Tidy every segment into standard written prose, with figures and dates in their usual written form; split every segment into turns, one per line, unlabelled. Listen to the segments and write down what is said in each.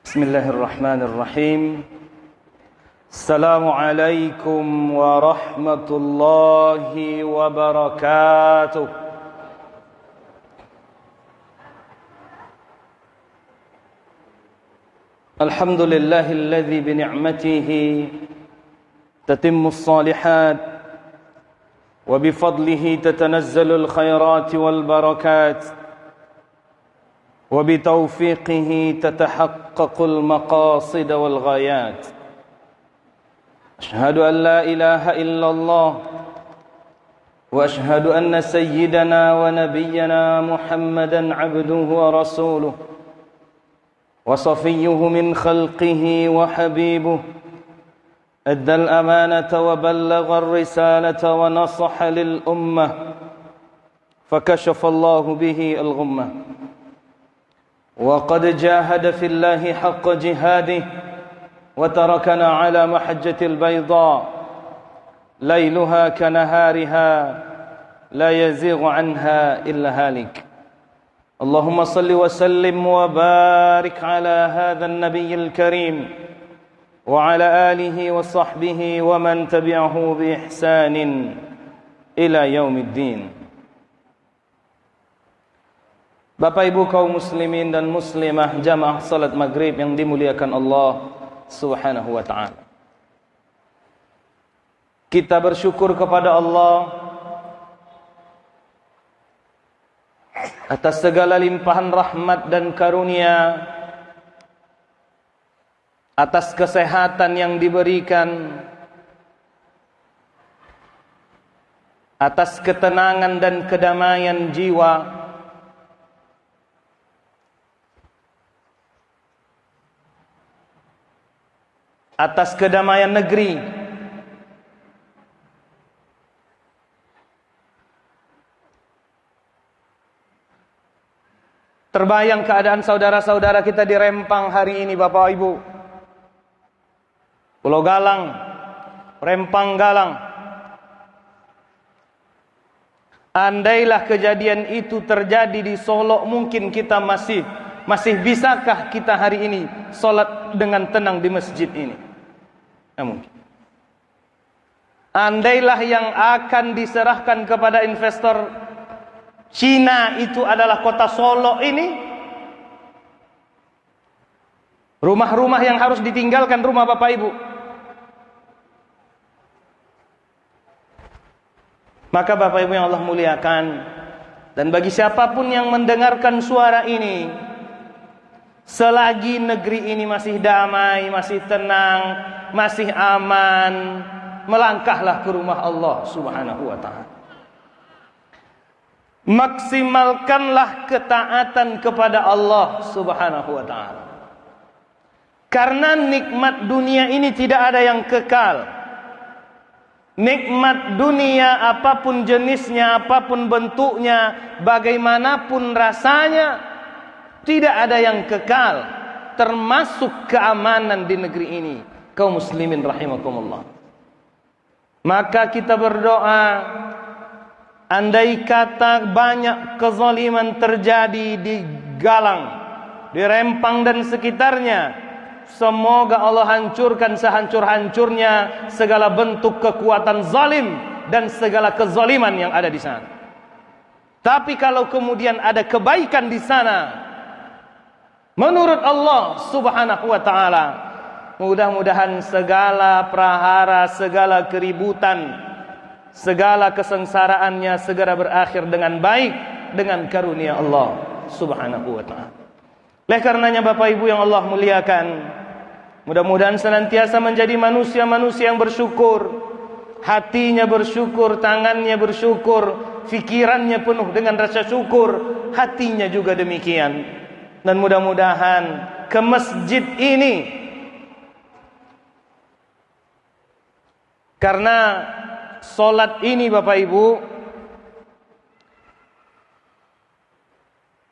Bismillahirrahmanirrahim. Assalamualaikum warahmatullahi wabarakatuh. Alhamdulillahilladzi bi ni'matihi tatimmus shalihat wa bi fadlihi tatanazzalul khairat wal barakat. وبتوفيقه تتحقق المقاصد والغايات أشهد أن لا إله إلا الله وأشهد أن سيدنا ونبينا محمدا عبده ورسوله وصفيه من خلقه وحبيبه أدى الأمانة وبلغ الرسالة ونصح للأمة فكشف الله به الغمة وقد جاهد في الله حق جهاده وتركنا على محجة البيضاء ليلها كنهارها لا يزيغ عنها إلا هالك اللهم صل وسلم وبارك على هذا النبي الكريم وعلى آله وصحبه ومن تبعه بإحسان إلى يوم الدين. Bapak Ibu kaum muslimin dan muslimah jamaah salat maghrib yang dimuliakan Allah Subhanahu wa ta'ala. Kita bersyukur kepada Allah atas segala limpahan rahmat dan karunia, atas kesehatan yang diberikan, atas ketenangan dan kedamaian jiwa, atas kedamaian negeri, terbayang keadaan saudara-saudara kita di Rempang hari ini Bapak Ibu, Pulau Galang, Rempang Galang. Andailah kejadian itu terjadi di Solo, mungkin kita masih bisakah kita hari ini sholat dengan tenang di masjid ini? Mungkin. Andailah yang akan diserahkan kepada investor Cina itu adalah kota Solo ini, rumah-rumah yang harus ditinggalkan rumah Bapak Ibu, maka Bapak Ibu yang Allah muliakan, dan bagi siapapun yang mendengarkan suara ini, selagi negeri ini masih damai, masih tenang, masih aman, melangkahlah ke rumah Allah Subhanahu wa ta'ala. Maksimalkanlah ketaatan kepada Allah Subhanahu wa ta'ala. Karena nikmat dunia ini tidak ada yang kekal. Nikmat dunia apapun jenisnya, apapun bentuknya, bagaimanapun rasanya, tidak ada yang kekal, termasuk keamanan di negeri ini. Kaum muslimin rahimakumullah. Maka kita berdoa, andai kata banyak kezaliman terjadi di Galang, di Rempang dan sekitarnya, semoga Allah hancurkan sehancur-hancurnya segala bentuk kekuatan zalim dan segala kezaliman yang ada di sana. Tapi kalau kemudian ada kebaikan di sana, menurut Allah Subhanahu wa ta'ala, mudah-mudahan segala prahara, segala keributan, segala kesengsaraannya segera berakhir dengan baik, dengan karunia Allah Subhanahu wa ta'ala. Oleh karenanya Bapak Ibu yang Allah muliakan, mudah-mudahan senantiasa menjadi manusia-manusia yang bersyukur, hatinya bersyukur, tangannya bersyukur, fikirannya penuh dengan rasa syukur, hatinya juga demikian. Dan mudah-mudahan ke masjid ini, karena solat ini Bapak Ibu,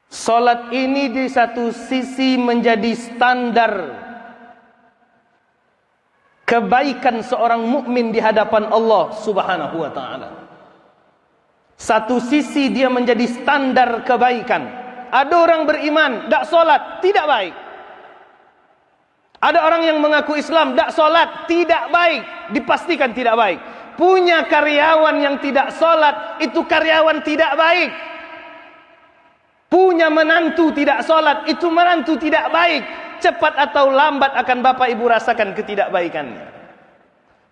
solat ini di satu sisi menjadi standar kebaikan seorang mukmin di hadapan Allah Subhanahu wa ta'ala. Satu sisi dia menjadi standar kebaikan. Ada orang beriman, tidak sholat, tidak baik. Ada orang yang mengaku Islam, tidak sholat, tidak baik. Dipastikan tidak baik. Punya karyawan yang tidak sholat, itu karyawan tidak baik. Punya menantu tidak sholat, itu menantu tidak baik. Cepat atau lambat akan bapak ibu rasakan ketidakbaikannya.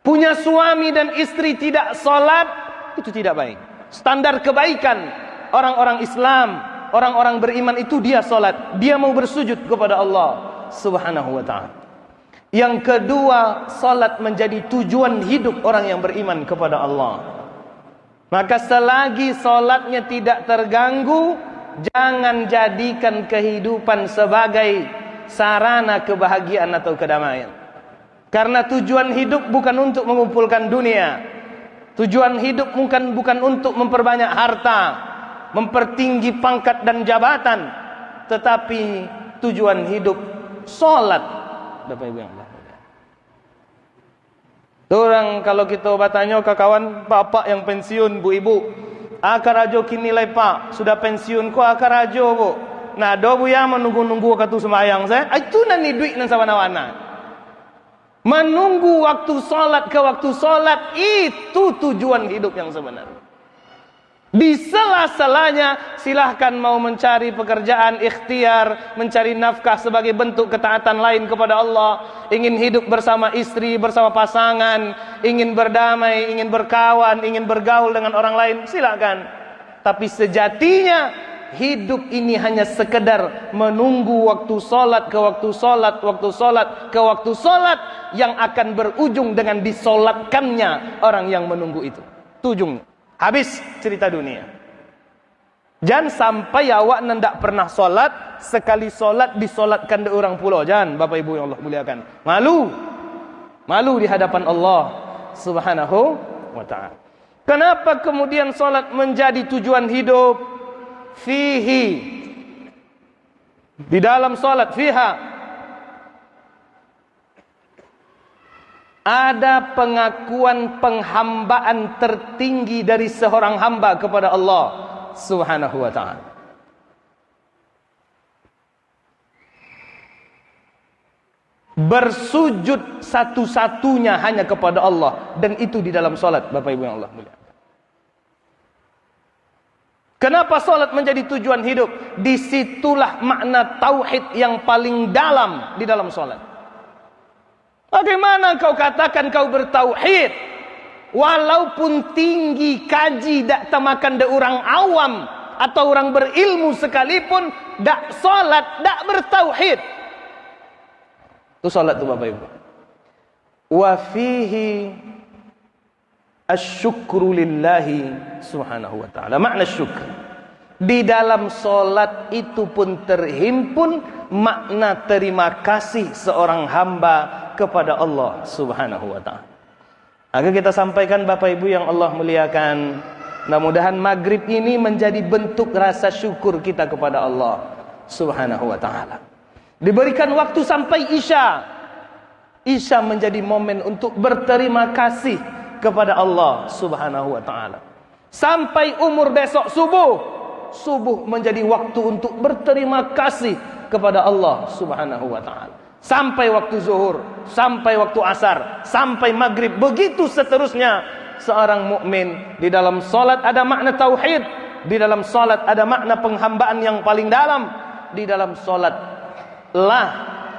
Punya suami dan istri tidak sholat, itu tidak baik. Standar kebaikan orang-orang Islam, orang-orang beriman itu dia sholat. Dia mau bersujud kepada Allah Subhanahu wa ta'ala. Yang kedua, salat menjadi tujuan hidup orang yang beriman kepada Allah. Maka selagi salatnya tidak terganggu, jangan jadikan kehidupan sebagai sarana kebahagiaan atau kedamaian. Karena tujuan hidup bukan untuk mengumpulkan dunia. Tujuan hidup bukan untuk memperbanyak harta, mempertinggi pangkat dan jabatan, tetapi tujuan hidup salat. Bapak Ibu yang Allah. Orang kalau kita bertanya ke kawan bapak yang pensiun, bu ibu, akar ajo kini nilai pak, sudah pensiun ko akar ajo bu. Nah, do bu ya menunggu katu sembahyang saya, itu nani duit nan sawana-wana. Menunggu waktu salat ke waktu salat itu tujuan hidup yang sebenarnya. Di sela-selanya silahkan mau mencari pekerjaan ikhtiar, mencari nafkah sebagai bentuk ketaatan lain kepada Allah, ingin hidup bersama istri, bersama pasangan, ingin berdamai, ingin berkawan, ingin bergaul dengan orang lain, silakan. Tapi sejatinya hidup ini hanya sekedar menunggu waktu solat ke waktu solat, waktu solat ke waktu solat, yang akan berujung dengan disolatkannya orang yang menunggu itu. Ujungnya habis cerita dunia. Jangan sampai awak ndak pernah solat, sekali solat disolatkan de orang pulau. Jangan, Bapak Ibu yang Allah muliakan. Malu di hadapan Allah Subhanahu wa ta'ala. Kenapa kemudian solat menjadi tujuan hidup? Fihi, di dalam solat, fiha ada pengakuan penghambaan tertinggi dari seorang hamba kepada Allah Subhanahu wa ta'ala. Bersujud satu-satunya hanya kepada Allah, dan itu di dalam salat, Bapak Ibu yang Allah muliakan. Kenapa salat menjadi tujuan hidup? Disitulah makna tauhid yang paling dalam di dalam salat. Bagaimana kau katakan kau bertauhid, walaupun tinggi kaji dak temakan de orang awam atau orang berilmu sekalipun, dak salat, dak bertauhid. Itu salat tu Bapak Ibu. Wa fihi asyukru lillahi subhanahu wa ta'ala. Makna syukur di dalam salat itu pun terhimpun makna terima kasih seorang hamba kepada Allah Subhanahu wa ta'ala. Agar kita sampaikan Bapak Ibu yang Allah muliakan, mudah-mudahan maghrib ini menjadi bentuk rasa syukur kita kepada Allah Subhanahu wa ta'ala. Diberikan waktu sampai Isya. Isya menjadi momen untuk berterima kasih kepada Allah Subhanahu wa ta'ala. Sampai umur besok subuh menjadi waktu untuk berterima kasih kepada Allah Subhanahu wa ta'ala. Sampai waktu zuhur, sampai waktu asar, sampai maghrib, begitu seterusnya. Seorang mukmin di dalam salat ada makna tauhid, di dalam salat ada makna penghambaan yang paling dalam. Di dalam salat lah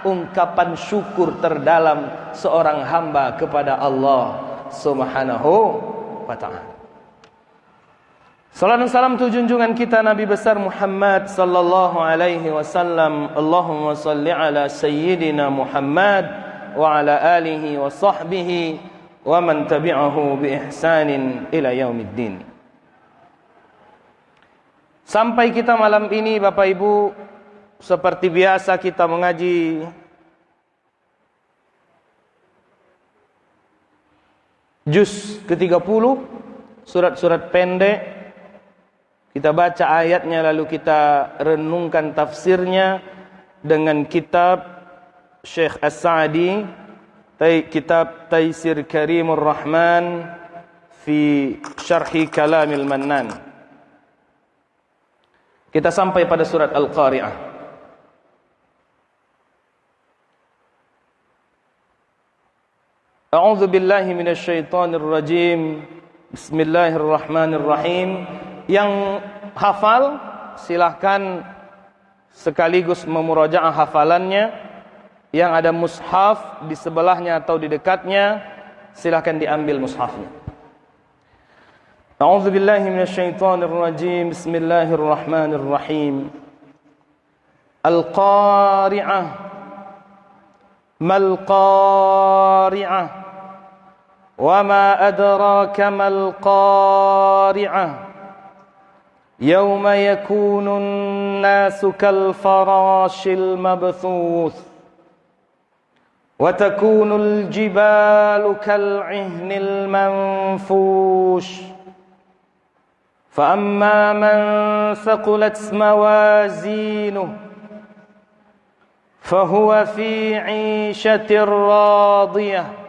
ungkapan syukur terdalam seorang hamba kepada Allah Subhanahu wa ta'ala. Salam dan salam tu junjungan kita Nabi besar Muhammad sallallahu alaihi wasallam. Allahumma salli ala sayyidina Muhammad wa ala alihi wa sahbihi wa man tabi'ahu bi ihsanin ila yaumiddin. Sampai kita malam ini Bapak Ibu, seperti biasa kita mengaji juz ke-30, surat-surat pendek. Kita baca ayatnya lalu kita renungkan tafsirnya dengan kitab Syekh As-Sa'di, kitab Taisir Karimur Rahman fi Syarhi Kalamil Mannan. Kita sampai pada surat Al-Qari'ah. A'udzu billahi minasyaitonir rajim. Bismillahirrahmanirrahim. Yang hafal silahkan sekaligus memurajaah hafalannya. Yang ada mushaf di sebelahnya atau di dekatnya, silahkan diambil mushafnya. A'udzu billahi minasyaitonir rajim. Bismillahirrahmanirrahim. Al-Qari'ah. Mal Qari'ah. وما أدراك ما القارعة يوم يكون الناس كالفراش المبثوث وتكون الجبال كالعهن المنفوش فأما من ثقلت موازينه فهو في عيشة راضية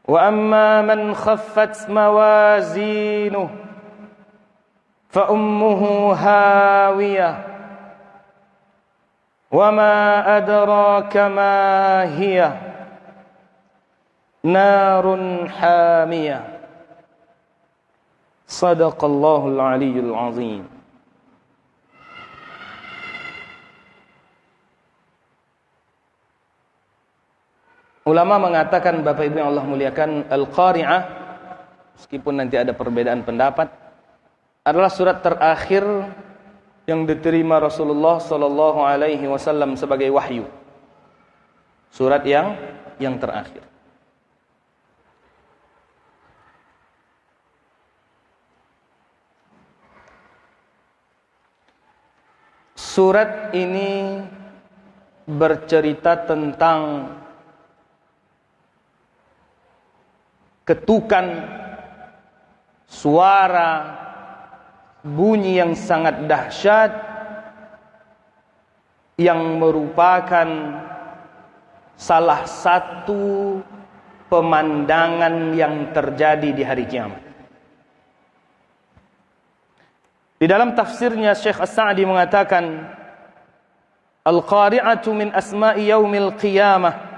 وأما من خفت موازينه فأمه هاوية وما أدراك ما هي نار حامية صدق الله العلي العظيم. Ulama mengatakan, Bapak Ibu yang Allah muliakan, Al-Qari'ah, meskipun nanti ada perbedaan pendapat, adalah surat terakhir yang diterima Rasulullah sallallahu alaihi wasallam sebagai wahyu. Surat yang terakhir. Surat ini bercerita tentang ketukan, suara, bunyi yang sangat dahsyat yang merupakan salah satu pemandangan yang terjadi di hari kiamat. Di dalam tafsirnya Syekh As-Sa'di mengatakan, Al-Qari'atu min asma'i yaumil qiyamah.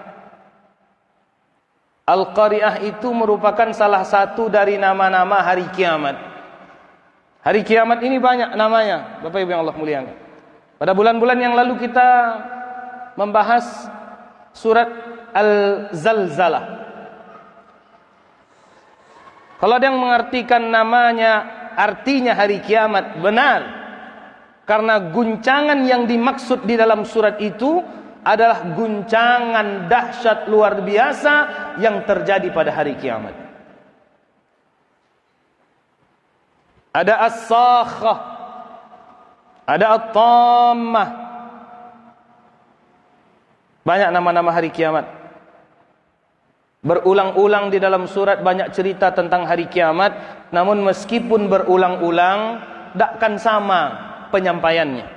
Al-Qari'ah itu merupakan salah satu dari nama-nama hari kiamat. Hari kiamat ini banyak namanya, Bapak Ibu yang Allah muliakan. Pada bulan-bulan yang lalu kita membahas surat Al-Zalzalah. Kalau ada yang mengartikan namanya, artinya hari kiamat, benar. Karena guncangan yang dimaksud di dalam surat itu adalah guncangan dahsyat luar biasa yang terjadi pada hari kiamat. Ada as-sakhah, ada at-tammah. Banyak nama-nama hari kiamat. Berulang-ulang di dalam surat banyak cerita tentang hari kiamat, namun meskipun berulang-ulang, takkan sama penyampaiannya.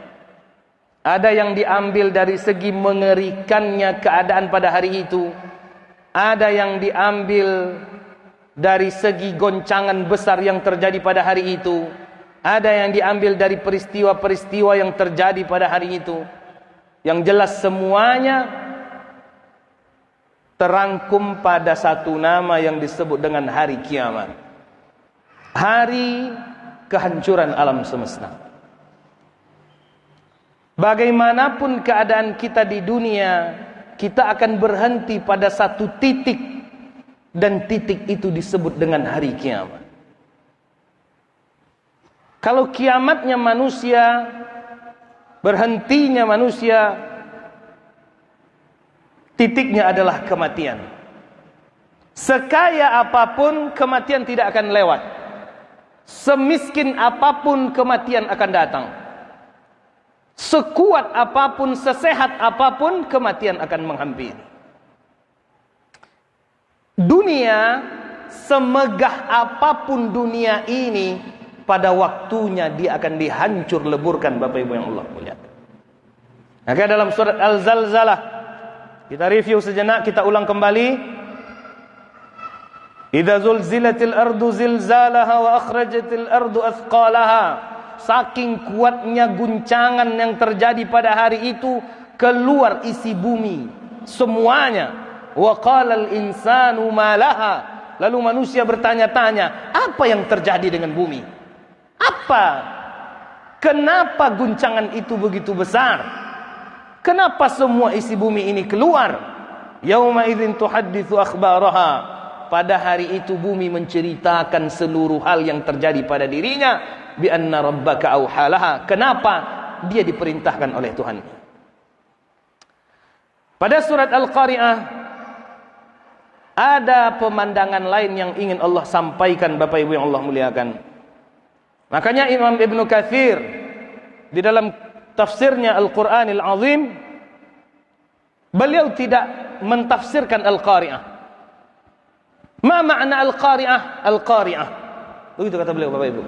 Ada yang diambil dari segi mengerikannya keadaan pada hari itu. Ada yang diambil dari segi goncangan besar yang terjadi pada hari itu. Ada yang diambil dari peristiwa-peristiwa yang terjadi pada hari itu. Yang jelas semuanya terangkum pada satu nama yang disebut dengan hari kiamat. Hari kehancuran alam semesta. Bagaimanapun keadaan kita di dunia, kita akan berhenti pada satu titik, dan titik itu disebut dengan hari kiamat. Kalau kiamatnya manusia, berhentinya manusia, titiknya adalah kematian. Sekaya apapun kematian tidak akan lewat. Semiskin apapun kematian akan datang. Sekuat apapun, sesehat apapun, kematian akan menghampiri. Dunia, semegah apapun dunia ini, pada waktunya dia akan dihancur leburkan, Bapak Ibu yang Allah muliakan. Maka dalam surat Al-Zalzalah, kita review sejenak, kita ulang kembali. Idza zulzilatil ardu zilzalaha wa akhrajatil ardu athqalaha. Saking kuatnya guncangan yang terjadi pada hari itu, keluar isi bumi semuanya. Wa qala al-insanu ma laha. Lalu manusia bertanya-tanya, apa yang terjadi dengan bumi? Apa? Kenapa guncangan itu begitu besar? Kenapa semua isi bumi ini keluar? Yauma idzin tuhadditsu akhbaraha. Pada hari itu bumi menceritakan seluruh hal yang terjadi pada dirinya. Bi anna rabbaka auhalaha. Kenapa? Dia diperintahkan oleh Tuhan. Pada surat Al-Qari'ah ada pemandangan lain yang ingin Allah sampaikan, Bapak Ibu yang Allah muliakan. Makanya Imam Ibnu Katsir di dalam tafsirnya Al-Qur'anil Azim, beliau tidak mentafsirkan Al-Qari'ah. Ma makna Al-Qari'ah? Al-Qari'ah, begitu kata beliau, Bapak Ibu.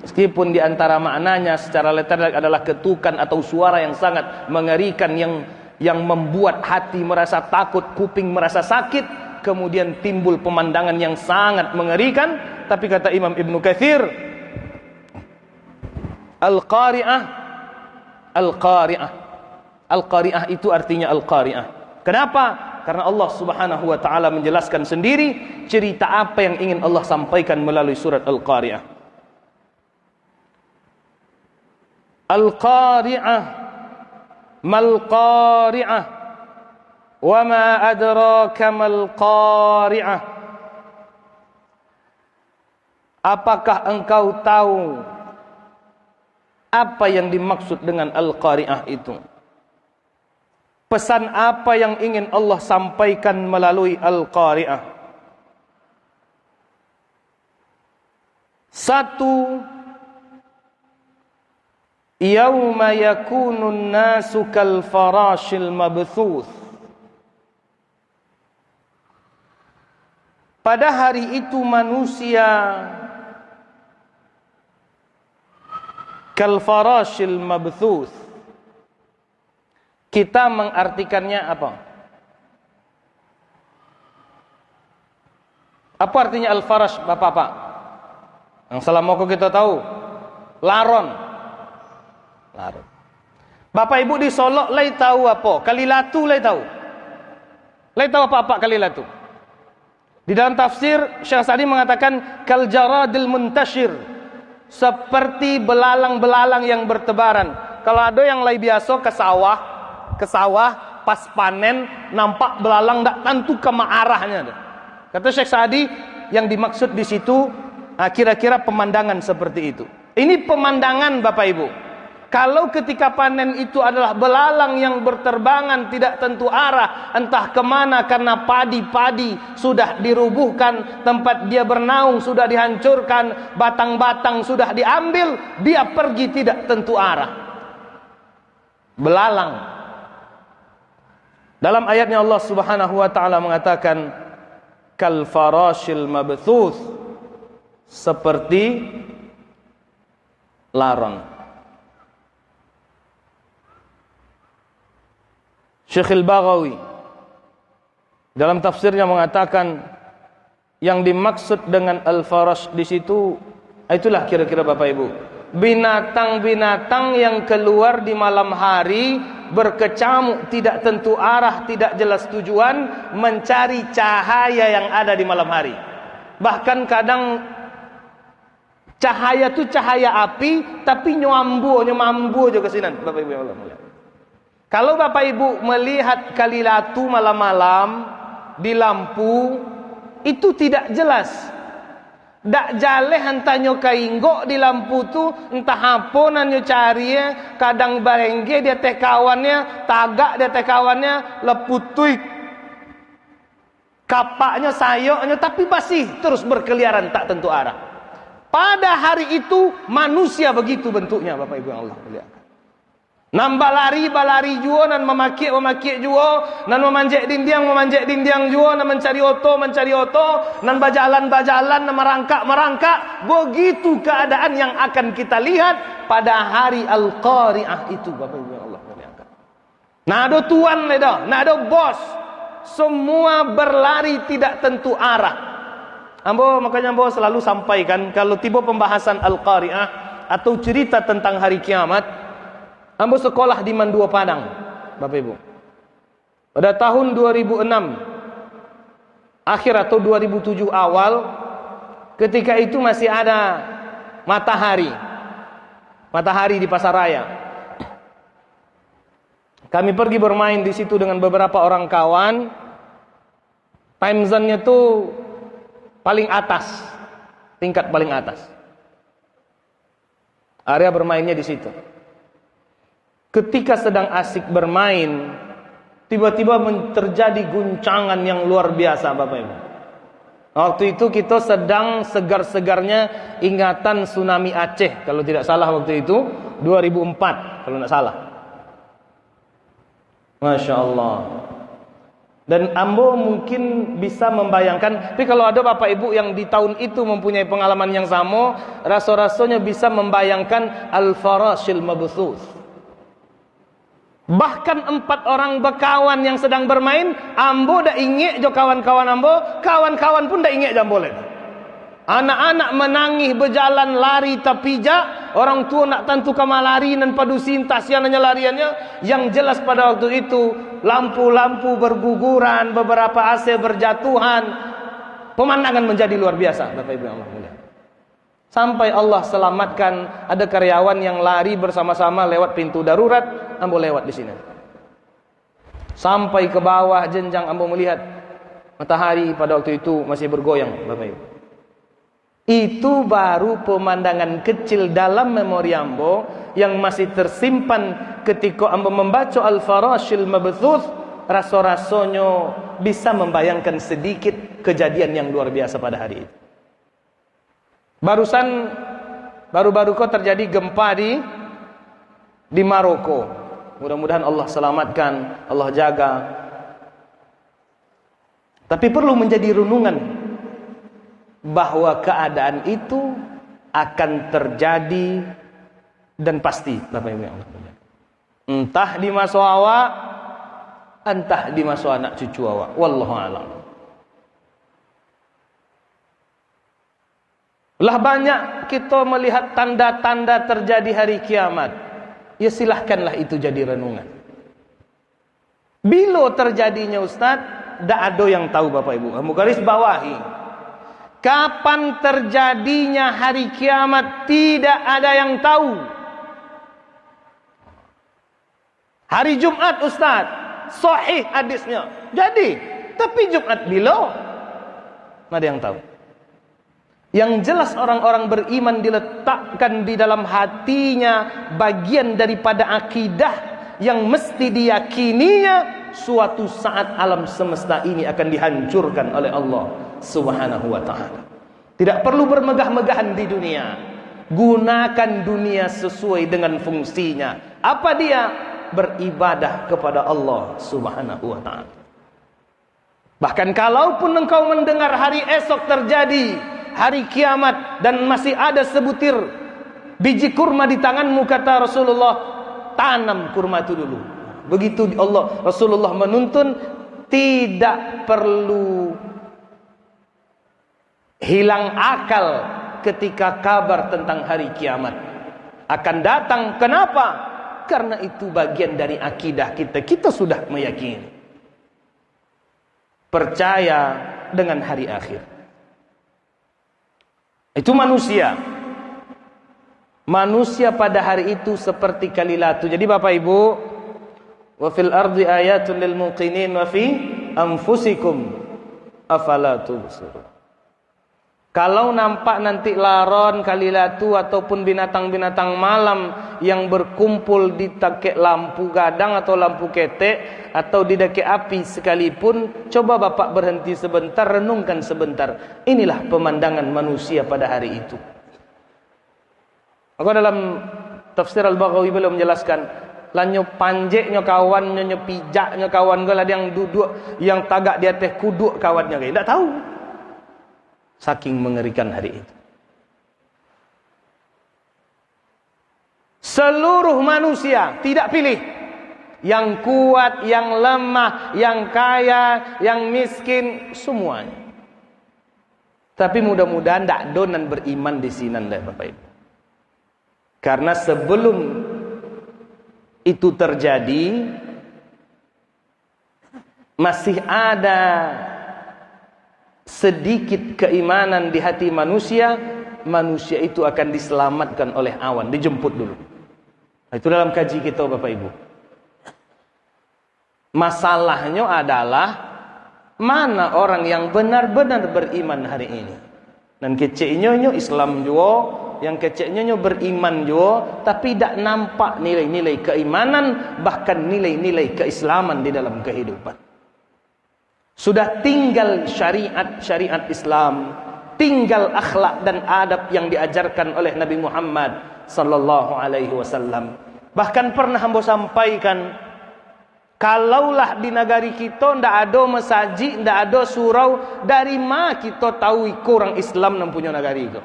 Meskipun di antara maknanya secara literal adalah ketukan atau suara yang sangat mengerikan, yang membuat hati merasa takut, kuping merasa sakit, kemudian timbul pemandangan yang sangat mengerikan. Tapi kata Imam Ibnu Katsir, Al-Qari'ah, Al-Qari'ah, Al-Qari'ah itu artinya Al-Qari'ah. Kenapa? Karena Allah Subhanahu wa taala menjelaskan sendiri cerita apa yang ingin Allah sampaikan melalui surat Al-Qari'ah. Al-Qari'ah, mal Qari'ah, wa ma adraka mal Qari'ah. Apakah engkau tahu apa yang dimaksud dengan Al-Qari'ah itu? Pesan apa yang ingin Allah sampaikan melalui Al-Qari'ah? Satu, yauma yakunun nasu kal farashil mabthuth. Pada hari itu manusia kal farashil mabthuth. Kita mengartikannya apa? Apa artinya al-farash, Bapak-bapak? Yang selama kita tahu, laron. Laron. Bapak Ibu di Solo lai tahu apa? Kalilatu lai tahu. Lai tahu apa kalilatu? Di dalam tafsir Syekh Sa'di mengatakan kal jaradil muntashir, seperti belalang-belalang yang bertebaran. Kalau ada yang lai biasa ke sawah pas panen nampak belalang tak tentu ke arahnya. Kata Syekh Sa'di yang dimaksud di situ kira-kira pemandangan seperti itu. Ini pemandangan Bapak Ibu. Kalau ketika panen itu adalah belalang yang berterbangan tidak tentu arah, entah kemana, karena padi-padi sudah dirubuhkan, tempat dia bernaung sudah dihancurkan, batang-batang sudah diambil, dia pergi tidak tentu arah. Belalang. Dalam ayatnya Allah Subhanahu wa taala mengatakan kal farashil mabthuth, seperti laron. Syekh Al-Baghawi dalam tafsirnya mengatakan yang dimaksud dengan al-farash di situ itulah kira-kira Bapak Ibu, binatang-binatang yang keluar di malam hari berkecamuk tidak tentu arah, tidak jelas tujuan, mencari cahaya yang ada di malam hari. Bahkan kadang cahaya itu cahaya api, tapi nyambu juga sinan, Bapak Ibu yang Allah mulia. Kalau Bapak Ibu melihat kalilatu malam-malam di lampu, itu tidak jelas. Dak jale hantanyo kainggo di lampu tu entah apa nanyo cari ya, kadang barengge dia teh kawannya, tagak dia teh kawannya, leputui kapaknya, sayoknya, tapi masih terus berkeliaran tak tentu arah. Pada hari itu manusia begitu bentuknya Bapak Ibu yang Allah muliakan. Nambah balari juo, nan memakik juo, nan memanjak dindiang juo, nan mencari oto, nan bajalan, nan merangkak. Begitu keadaan yang akan kita lihat pada hari Al-Qari'ah itu, Bapak Ibu yang Allah muliakan. Nah ada tuan ledah, nah ada bos, semua berlari tidak tentu arah. Makanya ambo selalu sampaikan kalau tiba pembahasan Al-Qari'ah atau cerita tentang hari kiamat, ambo sekolah di Mandua Padang, Bapak Ibu. Pada tahun 2006 akhir atau 2007 awal, ketika itu masih ada matahari di pasar raya. Kami pergi bermain di situ dengan beberapa orang kawan. Time zone-nya tuh paling atas, tingkat paling atas. Area bermainnya di situ. Ketika sedang asik bermain, tiba-tiba terjadi guncangan yang luar biasa, Bapak Ibu. Waktu itu kita sedang segar-segarnya ingatan tsunami Aceh, kalau tidak salah waktu itu 2004 kalau tidak salah. Masya Allah. Dan Ambo mungkin bisa membayangkan, tapi kalau ada Bapak Ibu yang di tahun itu mempunyai pengalaman yang sama, rasa-rasanya bisa membayangkan al-farashil mabthuth. Bahkan 4 orang berkawan yang sedang bermain, Ambo dah ingat jo kawan-kawan Ambo, kawan-kawan pun dah ingat jam boleh. Anak-anak menangis berjalan lari tapija, orang tua nak tentu kamar lari dan padu sintas yang lariannya. Yang jelas pada waktu itu lampu-lampu berguguran, beberapa AC berjatuhan, pemandangan menjadi luar biasa, Bapak Ibu Allah mulia. Sampai Allah selamatkan, ada karyawan yang lari bersama-sama lewat pintu darurat, Ambo lewat di sini. Sampai ke bawah jenjang, Ambo melihat matahari pada waktu itu masih bergoyang, Bapak Ibu. Itu baru pemandangan kecil dalam memori Ambo yang masih tersimpan ketika Ambo membaca Al-Farashil Mabthuth. Rasa-rasanya bisa membayangkan sedikit kejadian yang luar biasa pada hari itu. Baru-baru kok terjadi gempa di Maroko. Mudah-mudahan Allah selamatkan, Allah jaga. Tapi perlu menjadi renungan bahwa keadaan itu akan terjadi dan pasti, Bapak Ibu yang Allah. Entah di masa awak, entah di masa anak cucu awak. Wallahu a'lam. Lah banyak kita melihat tanda-tanda terjadi hari kiamat. Ya silahkanlah itu jadi renungan. Bila terjadinya Ustaz, tak ada yang tahu Bapak Ibu. Garis bawahi. Kapan terjadinya hari kiamat tidak ada yang tahu. Hari Jumat Ustaz, sahih hadisnya. Jadi, tapi Jumat bila? Tidak ada yang tahu. Yang jelas orang-orang beriman diletakkan di dalam hatinya bagian daripada akidah yang mesti diyakininya suatu saat alam semesta ini akan dihancurkan oleh Allah Subhanahu wa ta'ala. Tidak perlu bermegah-megahan di dunia. Gunakan dunia sesuai dengan fungsinya. Apa dia? Beribadah kepada Allah Subhanahu wa ta'ala. Bahkan kalaupun engkau mendengar hari esok terjadi hari kiamat dan masih ada sebutir biji kurma di tanganmu, kata Rasulullah, tanam kurma itu dulu. Begitu Rasulullah menuntun, tidak perlu hilang akal ketika kabar tentang hari kiamat akan datang. Kenapa? Karena itu bagian dari akidah kita. Kita sudah meyakini, percaya dengan hari akhir. Itu manusia pada hari itu seperti kalilatu. Jadi Bapak Ibu, wa fil ardi ayatun lil muqinin wa fi anfusikum afala tubsirun. Kalau nampak nanti laron, kalilatu ataupun binatang-binatang malam yang berkumpul di takek lampu gadang atau lampu ketek atau di dakek api sekalipun, coba Bapak berhenti sebentar, renungkan sebentar. Inilah pemandangan manusia pada hari itu. Aku dalam tafsir Al-Baghawi belum menjelaskan, lanyo panjeknya kawan, nyo pijaknya kawan, gala yang duduk, yang tagak di atas kuduk kawannya, tidak tahu. Saking mengerikan hari itu. Seluruh manusia tidak pilih, yang kuat, yang lemah, yang kaya, yang miskin, semuanya. Tapi mudah-mudahan tak donan beriman di sini, Bapak Ibu. Karena sebelum itu terjadi, masih ada sedikit keimanan di hati manusia, manusia itu akan diselamatkan oleh awan, dijemput dulu. Itu dalam kaji kita Bapak Ibu. Masalahnya adalah mana orang yang benar-benar beriman hari ini. Dan keceknya Islam juga, yang keceknya beriman juga, tapi tidak nampak nilai-nilai keimanan, bahkan nilai-nilai keislaman di dalam kehidupan. Sudah tinggal syariat Islam, tinggal akhlak dan adab yang diajarkan oleh Nabi Muhammad sallallahu alaihi wasallam. Bahkan pernah hamba sampaikan, kalaulah di negari kita ndak ada masjid, ndak ada surau, dari mana kita tahu orang Islam yang punya negari itu?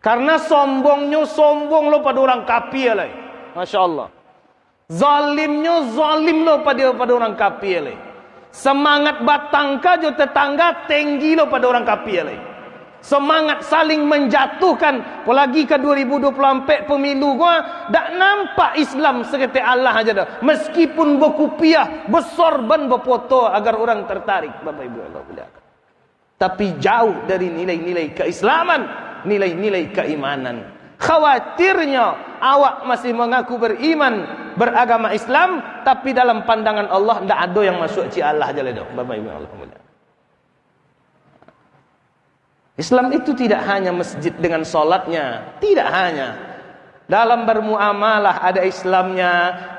Karena sombong lo pada orang kafir lah. Masya Allah. Zalimnya zalim lo pada orang kafir lah. Semangat batangka jo tetangga tinggi lo pada orang kafir lah. Semangat saling menjatuhkan, apalagi ke 2024 pemilu gua tak nampak Islam seperti Allah aja dah. Meskipun berkupiah, bersorban, berfoto agar orang tertarik, Bapak Ibu Allah muliakan. Tapi jauh dari nilai-nilai keislaman, nilai-nilai keimanan. Khawatirnya awak masih mengaku beriman, beragama Islam, tapi dalam pandangan Allah tidak ada yang masuk ci Allah aja dah, Bapak Ibu Allah muliakan. Islam itu tidak hanya masjid dengan solatnya, tidak hanya. Dalam bermuamalah ada Islamnya,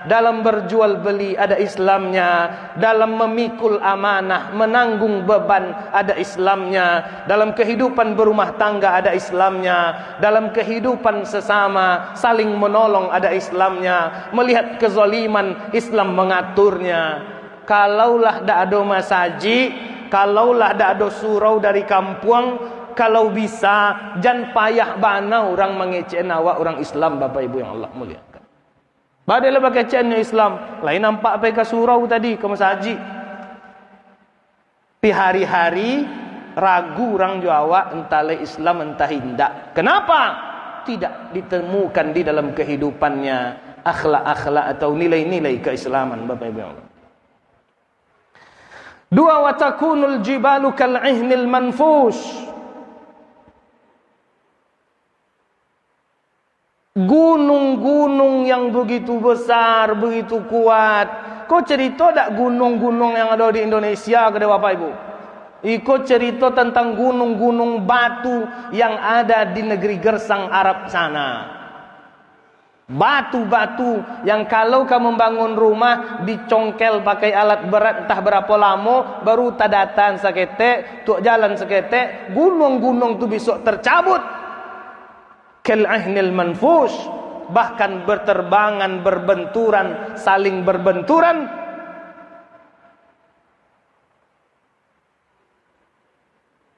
dalam berjual beli ada Islamnya, dalam memikul amanah, menanggung beban ada Islamnya, dalam kehidupan berumah tangga ada Islamnya, dalam kehidupan sesama saling menolong ada Islamnya, melihat kezaliman Islam mengaturnya. Kalaulah tak ada masjid, kalaulah tak ada surau dari kampung, kalau bisa jangan payah bana orang mengecek awak orang Islam, Bapak Ibu yang Allah muliakan. Badailah pakai ceknya Islam, lain nampak pakai surau tadi ke masjid. Pi hari-hari ragu orang Jawa entah Islam entah tidak. Kenapa? Tidak ditemukan di dalam kehidupannya akhlak-akhlak atau nilai-nilai keislaman, Bapak Ibu yang Allah. Dua, wa takunul jibalu kal'ihnil manfush. Gunung-gunung yang begitu besar, begitu kuat. Kau cerita tak gunung-gunung yang ada di Indonesia ke Bapak Ibu? Ikut cerita tentang gunung-gunung batu yang ada di negeri Gersang Arab sana. Batu-batu yang kalau kamu membangun rumah dicongkel pakai alat berat entah berapa lama baru tadatan seketek, tuk jalan seketek, gunung-gunung tu besok tercabut. Kal'ihnil manfush, bahkan berterbangan, berbenturan, saling berbenturan.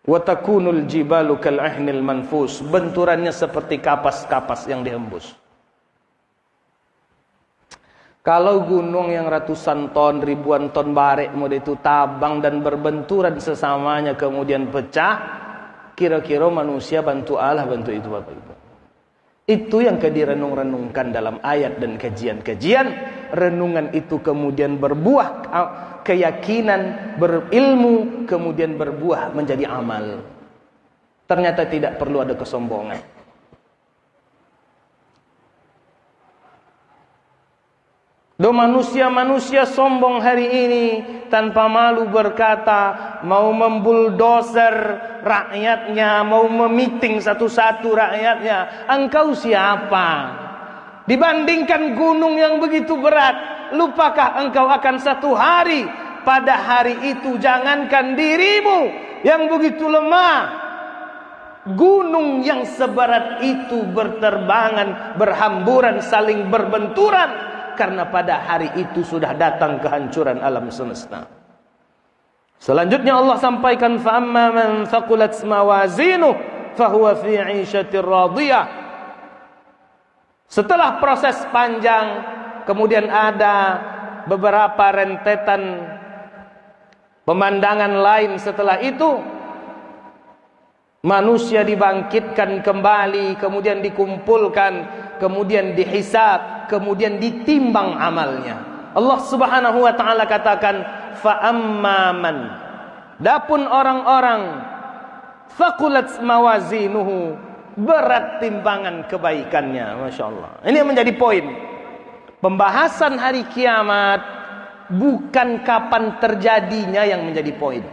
Wa takunul jibalu kal'ihnil manfush, benturannya seperti kapas-kapas yang dihembus. Kalau gunung yang ratusan ton, ribuan ton barek mau itu tabang dan berbenturan sesamanya kemudian pecah, kira-kira manusia bantu Allah bantu itu, Bapak Ibu. Itu yang direnung-renungkan dalam ayat dan kajian-kajian. Renungan itu kemudian berbuah keyakinan, berilmu, kemudian berbuah menjadi amal. Ternyata tidak perlu ada kesombongan. Do manusia-manusia sombong hari ini tanpa malu berkata mau membuldoser rakyatnya, mau memiting satu-satu rakyatnya. Engkau siapa? Dibandingkan gunung yang begitu berat, lupakah engkau akan satu hari pada hari itu jangankan dirimu yang begitu lemah, gunung yang seberat itu berterbangan, berhamburan, saling berbenturan. Karena pada hari itu sudah datang kehancuran alam semesta. Selanjutnya Allah sampaikan, فَأَمَّا مَنْ ثَقُلَتْ مَوَازِينُهُ فَهُوَ فِي عِيشَةٍ رَاضِيَةٍ. Setelah proses panjang, kemudian ada beberapa rentetan pemandangan lain setelah itu. Manusia dibangkitkan kembali, kemudian dikumpulkan, kemudian dihisab, kemudian ditimbang amalnya. Allah Subhanahu wa taala katakan, fa amman dapun orang-orang faqulat mawazinuhu, berat timbangan kebaikannya. Masya Allah. Ini yang menjadi poin pembahasan hari kiamat, bukan kapan terjadinya yang menjadi poin.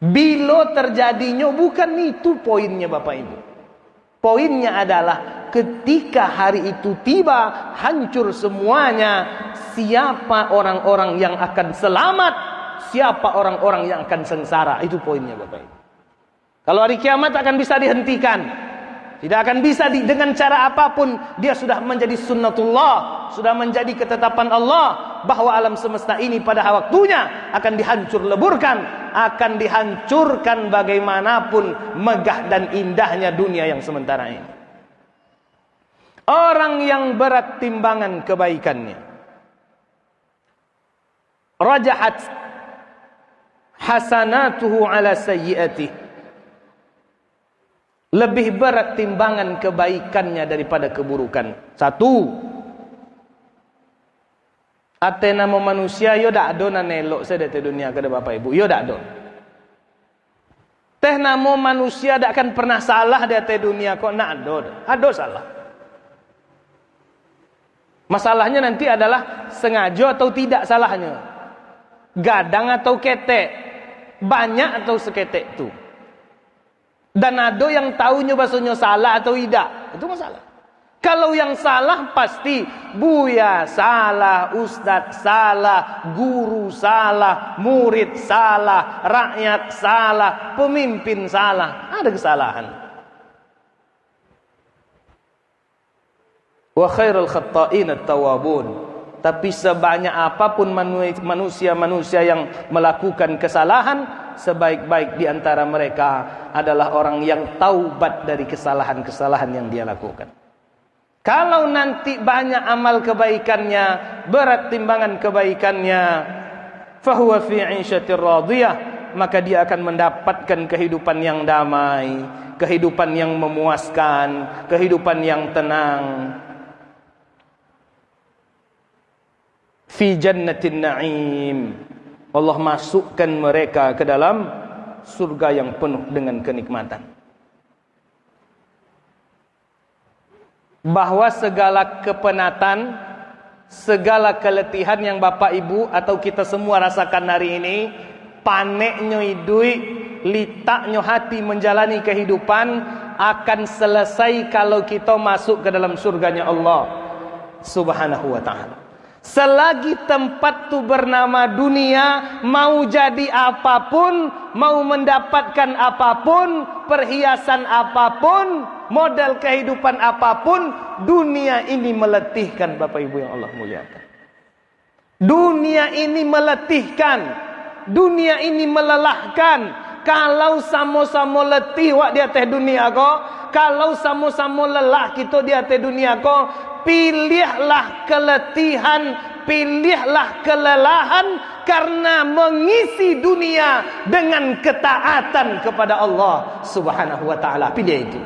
Bila terjadinya, bukan itu poinnya Bapak Ibu. Poinnya adalah ketika hari itu tiba, hancur semuanya, siapa orang-orang yang akan selamat, siapa orang-orang yang akan sengsara. Itu poinnya Bapak Ibu. Kalau hari kiamat akan bisa dihentikan, tidak akan bisa dengan cara apapun. Dia sudah menjadi sunnatullah, sudah menjadi ketetapan Allah, bahwa alam semesta ini pada waktunya akan dihancur leburkan, akan dihancurkan bagaimanapun megah dan indahnya dunia yang sementara ini. Orang yang berat timbangan kebaikannya, rajahat hasanatuhu ala sayyi'atih, lebih berat timbangan kebaikannya daripada keburukan. Satu, ate nama manusia yo dak do na nelok saya di dunia kada Bapak Ibu, yo dak do. Teh nama manusia dak akan pernah salah di dunia kok nak ado salah. Masalahnya nanti adalah sengaja atau tidak salahnya, gadang atau ketek, banyak atau seketek itu. Dan ada yang tahunya bahasanya salah atau tidak, itu masalah. Kalau yang salah pasti buya salah, ustadz salah, guru salah, murid salah, rakyat salah, pemimpin salah, ada kesalahan. Wa khairul khatta'in at-tawwabun. Tapi sebanyak apapun manusia-manusia yang melakukan kesalahan, sebaik-baik di antara mereka adalah orang yang taubat dari kesalahan-kesalahan yang dia lakukan. Kalau nanti banyak amal kebaikannya, berat timbangan kebaikannya, fahuwa fi 'ishatir radiyah, maka dia akan mendapatkan kehidupan yang damai, kehidupan yang memuaskan, kehidupan yang tenang. Fi jannatin na'im, Allah masukkan mereka ke dalam surga yang penuh dengan kenikmatan. Bahwa segala kepenatan, segala keletihan yang Bapak Ibu atau kita semua rasakan hari ini, paneknya duit, litaknya hati menjalani kehidupan, akan selesai kalau kita masuk ke dalam surganya Allah Subhanahu wa ta'ala. Selagi tempat itu bernama dunia, mau jadi apapun, mau mendapatkan apapun, perhiasan apapun, model kehidupan apapun, dunia ini meletihkan Bapak Ibu yang Allah muliakan. Dunia ini meletihkan, dunia ini melelahkan. Kalau sama-sama letih wak di atas dunia ko, kalau sama-sama lelah kita di atas dunia ko, pilihlah keletihan, pilihlah kelelahan karena mengisi dunia dengan ketaatan kepada Allah Subhanahu wa ta'ala. Pilih itu.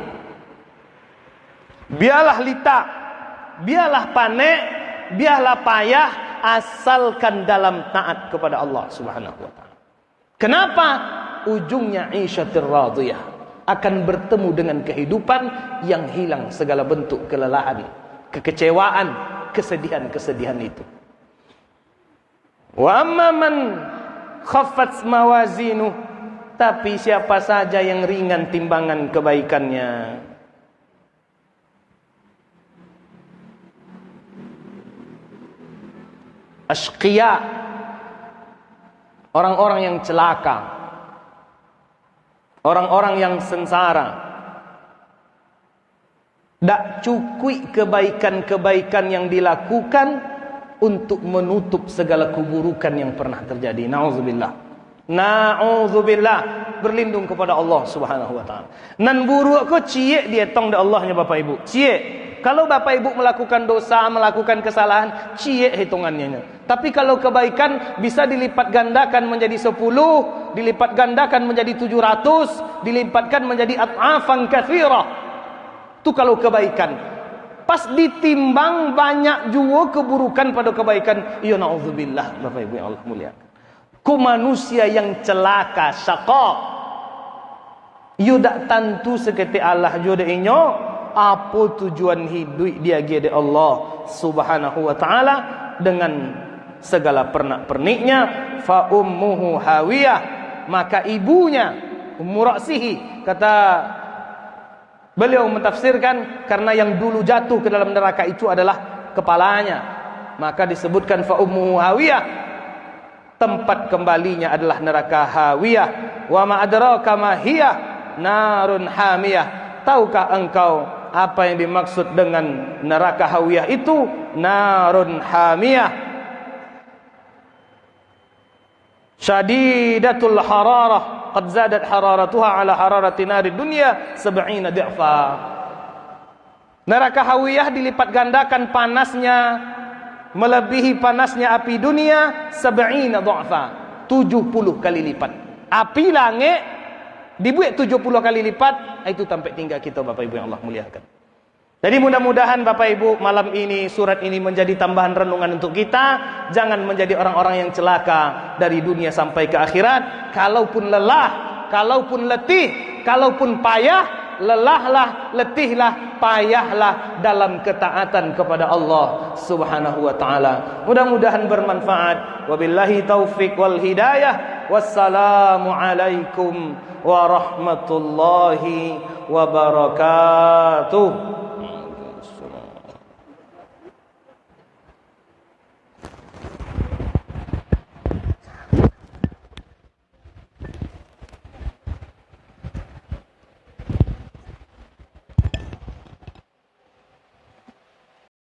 Biarlah litak, biarlah panek, biarlah payah, asalkan dalam taat kepada Allah Subhanahu wa ta'ala. Kenapa? Ujungnya 'ishatir radiyah, akan bertemu dengan kehidupan yang hilang segala bentuk kelelahan, kekecewaan, kesedihan-kesedihan itu. Wa amma man khaffat mawazinuh, tapi siapa saja yang ringan timbangan kebaikannya, asyqiya, orang-orang yang celaka, orang-orang yang sengsara, tak cukup kebaikan-kebaikan yang dilakukan untuk menutup segala keburukan yang pernah terjadi. Na'udzubillah. Na'udzubillah. Berlindung kepada Allah Subhanahu wa ta'ala. Nan buruk ko cie dia tong da Allahnya Bapak Ibu. Cie. Kalau Bapak Ibu melakukan dosa, melakukan kesalahan, cie hitungannya. Tapi kalau kebaikan bisa dilipat gandakan menjadi 10, dilipat gandakan menjadi 700, dilipatkan menjadi at'afan katsirah. Itu kalau kebaikan. Pas ditimbang banyak juga keburukan pada kebaikan. Ya na'udzubillah Bapak Ibu yang Allah muliakan. Ku manusia yang celaka, syaqa. Yu dak tentu seketik Allah jodoh inyo. Apa tujuan hidup dia gede Allah Subhanahu wa ta'ala dengan segala pernak-perniknya. Fa ummuhu hawiyah, maka ibunya Ummu Ra'sihi, kata beliau mentafsirkan, karena yang dulu jatuh ke dalam neraka itu adalah kepalanya, maka disebutkan fa ummuhu hawiyah, tempat kembalinya adalah neraka hawiyah. Wa ma adraka ma hiya narun hamiyah. Tahukah engkau apa yang dimaksud dengan neraka hawiyah itu? Narun hamiyah, syadidatul hararah, qad zadat hararatuha ala hararati nari dunya 70 di'fa. Neraka hawiyah dilipat gandakan panasnya, melebihi panasnya api dunia 70 di'fa, 70 kali lipat. Api langit dibuat 70 kali lipat, itu sampai tinggal kita Bapak Ibu yang Allah muliakan. Jadi mudah-mudahan Bapak Ibu malam ini surat ini menjadi tambahan renungan untuk kita. Jangan menjadi orang-orang yang celaka dari dunia sampai ke akhirat. Kalaupun lelah, kalaupun letih, kalaupun payah, lelahlah, letihlah, payahlah dalam ketaatan kepada Allah Subhanahu wa ta'ala. Mudah-mudahan bermanfaat. Wabillahi taufik wal hidayah. Wassalamu alaikum warahmatullahi wabarakatuh.